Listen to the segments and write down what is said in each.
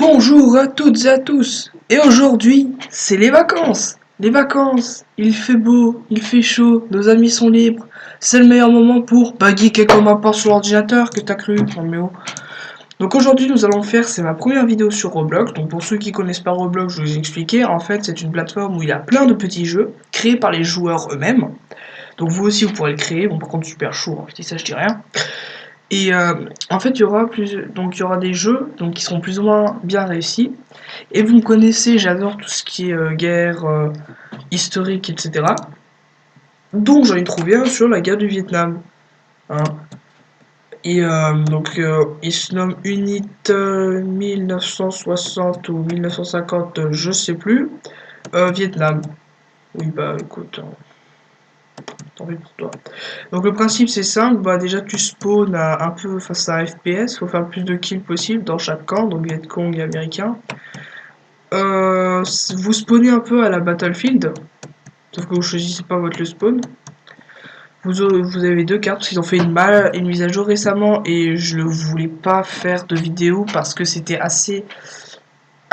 Bonjour à toutes et à tous. Et aujourd'hui, c'est les vacances. Les vacances, il fait beau, il fait chaud, nos amis sont libres. C'est le meilleur moment pour geeker comme un porc sur l'ordinateur, que t'as cru, non mais oh. Donc aujourd'hui, nous allons faire, c'est ma première vidéo sur Roblox. Donc pour ceux qui connaissent pas Roblox, je vais vous expliquer. En fait, c'est une plateforme où il y a plein de petits jeux créés par les joueurs eux-mêmes. Donc vous aussi, vous pourrez le créer. Bon, par contre, super chaud, hein, je dis ça, je dis rien. Et en fait, il y aura des jeux donc qui seront plus ou moins bien réussis. Et vous me connaissez, j'adore tout ce qui est guerre, historique, etc. Donc j'en ai trouvé un sur la guerre du Vietnam. Hein. Et il se nomme Unit 1960 ou 1950, je sais plus. Vietnam. Oui, bah écoute, tant pis pour toi. Donc le principe c'est simple, bah déjà tu spawns un peu face à un FPS, faut faire le plus de kills possible dans chaque camp, donc Vietcong et américain. Vous spawnez un peu à la Battlefield, sauf que vous choisissez pas votre spawn. Vous avez deux cartes, parce qu'ils ont fait une mise à jour récemment et je ne voulais pas faire de vidéo parce que c'était assez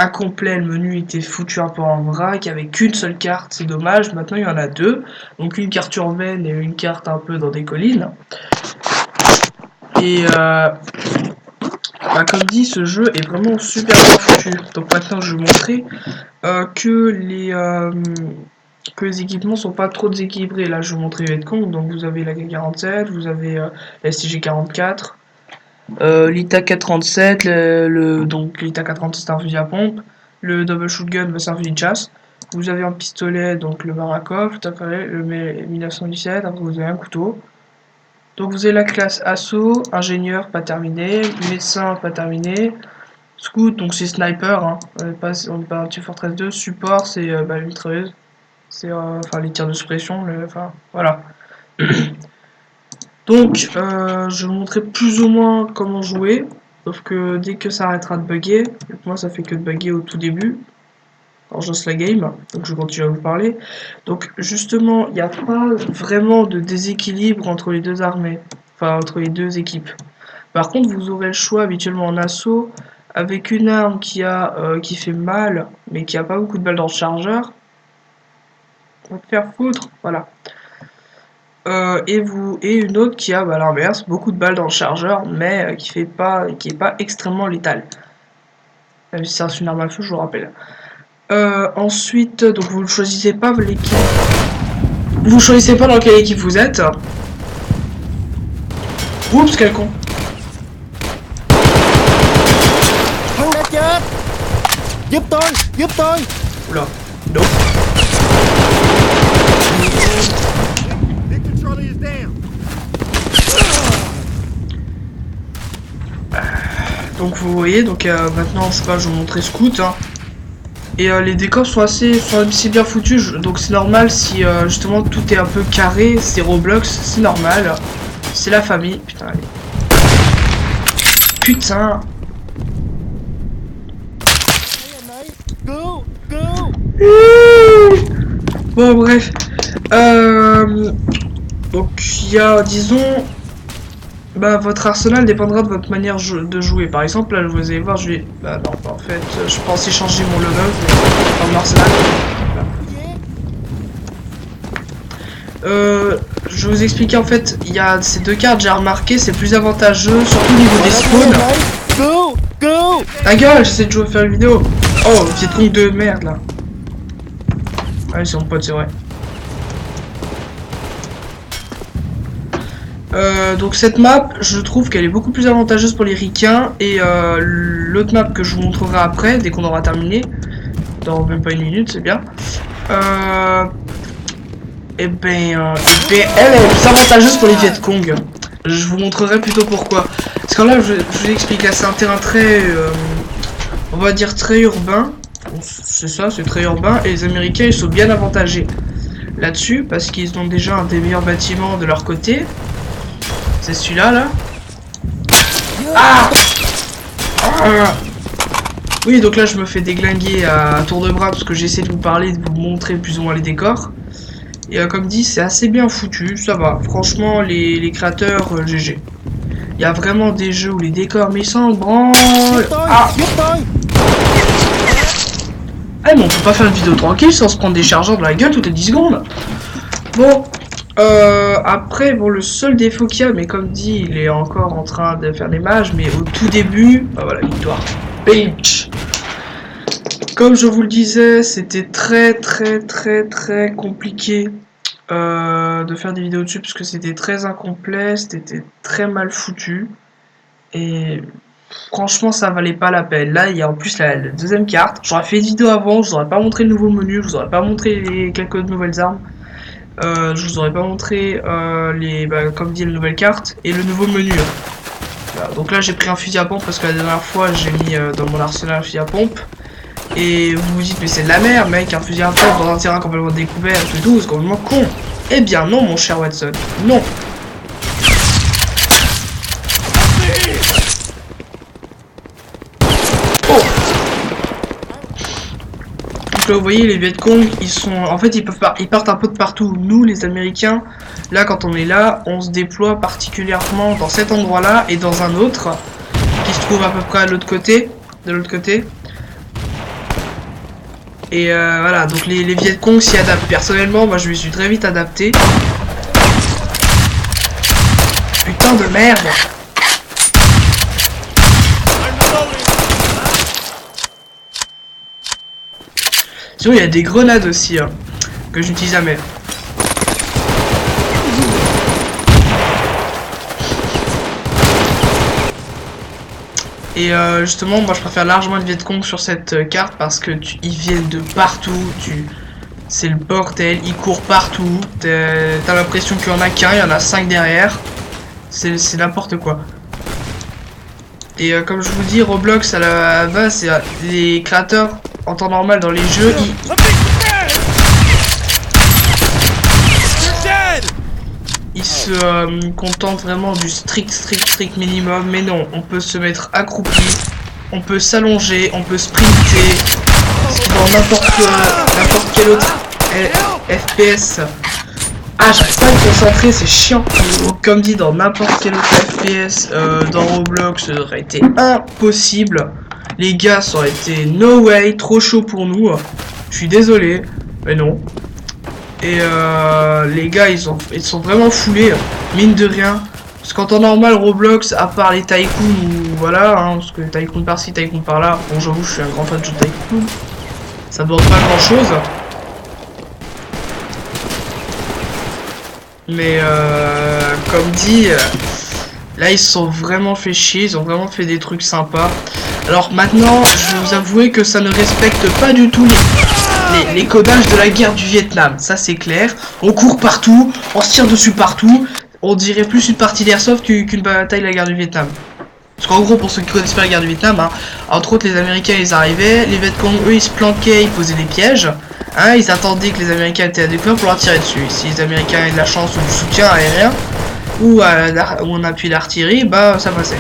incomplet, le menu était foutu un peu en vrac, il n'y avait qu'une seule carte, c'est dommage, maintenant il y en a deux, donc une carte urbaine et une carte un peu dans des collines. Et comme dit, ce jeu est vraiment super bien foutu. Donc maintenant je vais vous montrer que les équipements sont pas trop déséquilibrés. Là je vais vous montrer les Vietcong, donc vous avez la K47, vous avez la STG-44, l'ITA 437, donc l'ITA 437 c'est un fusil à pompe, le double shotgun c'est un fusil de chasse, vous avez un pistolet, donc le Barakov, le 1917, après vous avez un couteau. Donc vous avez la classe assaut, ingénieur pas terminé, médecin pas terminé, scout donc c'est sniper, hein. On est pas un petit Fortress 2, support c'est une mitrailleuse, c'est enfin les tirs de suppression, enfin voilà. Donc, je vais vous montrer plus ou moins comment jouer, sauf que dès que ça arrêtera de bugger, pour moi ça fait que de bugger au tout début, quand je lance la game, donc je continue à vous parler. Donc justement, il n'y a pas vraiment de déséquilibre entre les deux armées, enfin entre les deux équipes. Par contre, vous aurez le choix habituellement en assaut, avec une arme qui fait mal, mais qui a pas beaucoup de balles dans le chargeur. On va te faire foutre, voilà. Et une autre qui a à l'inverse beaucoup de balles dans le chargeur mais qui est pas extrêmement létale, même si ça reste une arme à feu, je vous rappelle. Ensuite donc vous ne choisissez pas l'équipe, vous choisissez pas dans quelle équipe vous êtes. Oups, quel con. Oula, non. Donc vous voyez, donc maintenant je sais pas, je vais vous montrer Scout, hein. Et les décors sont assez bien foutus, donc c'est normal si justement tout est un peu carré, c'est Roblox, c'est normal, c'est la famille, putain allez. Putain. Bon bref, donc il y a, disons, votre arsenal dépendra de votre manière de jouer. Par exemple, là, vous allez voir, je vais... Bah non, en fait, je pensais changer mon level dans mon arsenal. Je vais vous expliquer, en fait, il y a ces deux cartes, j'ai remarqué, c'est plus avantageux, surtout au niveau des spawns. Ta gueule, j'essaie de jouer faire une vidéo. Oh, Vietcong de merde, là. Ah, c'est mon pote, c'est vrai. Donc cette map, je trouve qu'elle est beaucoup plus avantageuse pour les ricains, et l'autre map que je vous montrerai après, dès qu'on aura terminé, dans même pas une minute, c'est bien, elle est plus avantageuse pour les Vietcong. Je vous montrerai plutôt pourquoi. Parce que là, je vous explique, là c'est un terrain très, on va dire très urbain, c'est ça, c'est très urbain, et les Américains ils sont bien avantagés là-dessus, parce qu'ils ont déjà un des meilleurs bâtiments de leur côté. C'est celui-là, là. Ah, oui, donc là, je me fais déglinguer à tour de bras parce que j'essaie de vous parler, de vous montrer plus ou moins les décors. Et comme dit, c'est assez bien foutu, ça va. Franchement, les créateurs, GG. Il y a vraiment des jeux où les décors, mais ils s'en branlent. Ah. Ah mais on peut pas faire une vidéo tranquille sans se prendre des chargeurs dans la gueule toutes les 10 secondes. Bon, après, bon, le seul défaut qu'il y a, mais comme dit, il est encore en train de faire des mages, mais au tout début, voilà, victoire. Bench. Comme je vous le disais, c'était très compliqué de faire des vidéos dessus parce que c'était très incomplet, c'était très mal foutu et franchement ça valait pas la peine. Là il y a en plus la deuxième carte, j'aurais fait une vidéo avant, je vous aurais pas montré le nouveau menu, je vous aurais pas montré quelques nouvelles armes, je vous aurais pas montré comme dit la nouvelle carte et le nouveau menu. Voilà, donc là j'ai pris un fusil à pompe parce que la dernière fois j'ai mis dans mon arsenal un fusil à pompe. Et vous vous dites mais c'est de la merde mec, un fusil à pompe dans un terrain complètement découvert et tout, c'est complètement con. Eh bien non mon cher Watson, non. Oh. Donc là vous voyez les Vietcong, ils sont, en fait ils partent un peu de partout. Nous les Américains, là quand on est là, on se déploie particulièrement dans cet endroit là et dans un autre qui se trouve à peu près à l'autre côté, de l'autre côté. Et voilà, donc les Vietcong s'y adaptent. Personnellement, moi je me suis très vite adapté. Putain de merde! Sinon, il y a des grenades aussi, hein, que j'utilise jamais. Et justement, moi je préfère largement le Vietcong sur cette carte parce que ils viennent de partout. C'est le bordel, ils courent partout. T'as l'impression qu'il y en a qu'un, il y en a 5 derrière. C'est n'importe quoi. Et comme je vous dis, Roblox à la base, les créateurs en temps normal dans les jeux, ils se contentent vraiment du strict minimum. Mais non, on peut se mettre accroupi, on peut s'allonger, on peut sprinter. Dans n'importe quel autre FPS. Ah, j'arrive pas à me concentrer, c'est chiant. Comme dit, dans n'importe quel autre FPS, dans Roblox, ça aurait été impossible. Les gars, ça aurait été no way, trop chaud pour nous. Je suis désolé, mais non. Et les gars, ils sont vraiment foulés, mine de rien. Parce qu'en temps normal, Roblox, à part les tycoons, voilà, hein, parce que tycoon par-ci, tycoon par-là, bon, j'avoue, je suis un grand fan de jeu de tycoon. Ça ne demande pas grand-chose. Mais comme dit, là ils se sont vraiment fait chier, ils ont vraiment fait des trucs sympas. Alors maintenant, je vais vous avouer que ça ne respecte pas du tout les codages de la guerre du Vietnam. Ça c'est clair. On court partout, on se tire dessus partout. On dirait plus une partie d'airsoft qu'une bataille de la guerre du Vietnam. Parce qu'en gros, pour ceux qui connaissent pas la guerre du Vietnam, hein, entre autres les Américains ils arrivaient, les Vietcong eux ils se planquaient, ils posaient des pièges. Hein, ils attendaient que les Américains étaient à découvert pour leur tirer dessus. Si les Américains avaient de la chance ou du soutien aérien, ou on appuie l'artillerie, bah ça passait.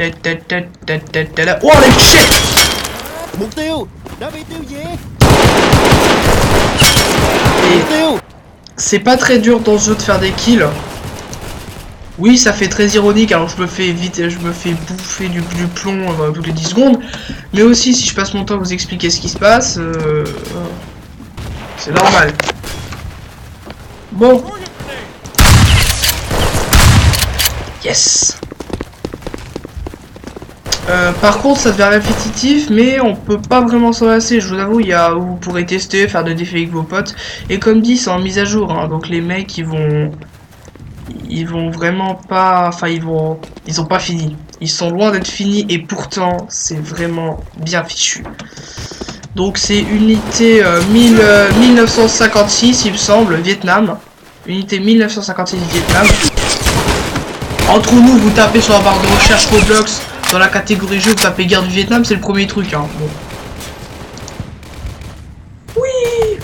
Oh les shit! C'est pas très dur dans ce jeu de faire des kills. Oui, ça fait très ironique, alors je me fais bouffer du plomb toutes les 10 secondes. Mais aussi, si je passe mon temps à vous expliquer ce qui se passe, c'est normal. Bon. Yes. Par contre, ça devient répétitif, mais on peut pas vraiment s'en lasser. Je vous avoue, vous pourrez tester, faire des défis avec vos potes. Et comme dit, c'est en mise à jour, hein, donc les mecs, ils vont vraiment pas, enfin ils ont pas fini. Ils sont loin d'être finis et pourtant c'est vraiment bien fichu. Donc c'est unité 1956 il me semble, Vietnam. Unité 1956 Vietnam. Entre nous, vous tapez sur la barre de recherche Roblox, dans la catégorie jeu, vous tapez guerre du Vietnam, c'est le premier truc, hein. Bon. Oui.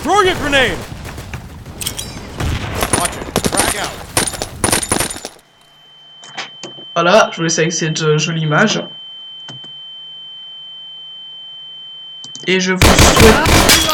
Throw your grenade! Watch it. Frag out. Voilà, je vous laisse avec cette jolie image. Et je vous souhaite...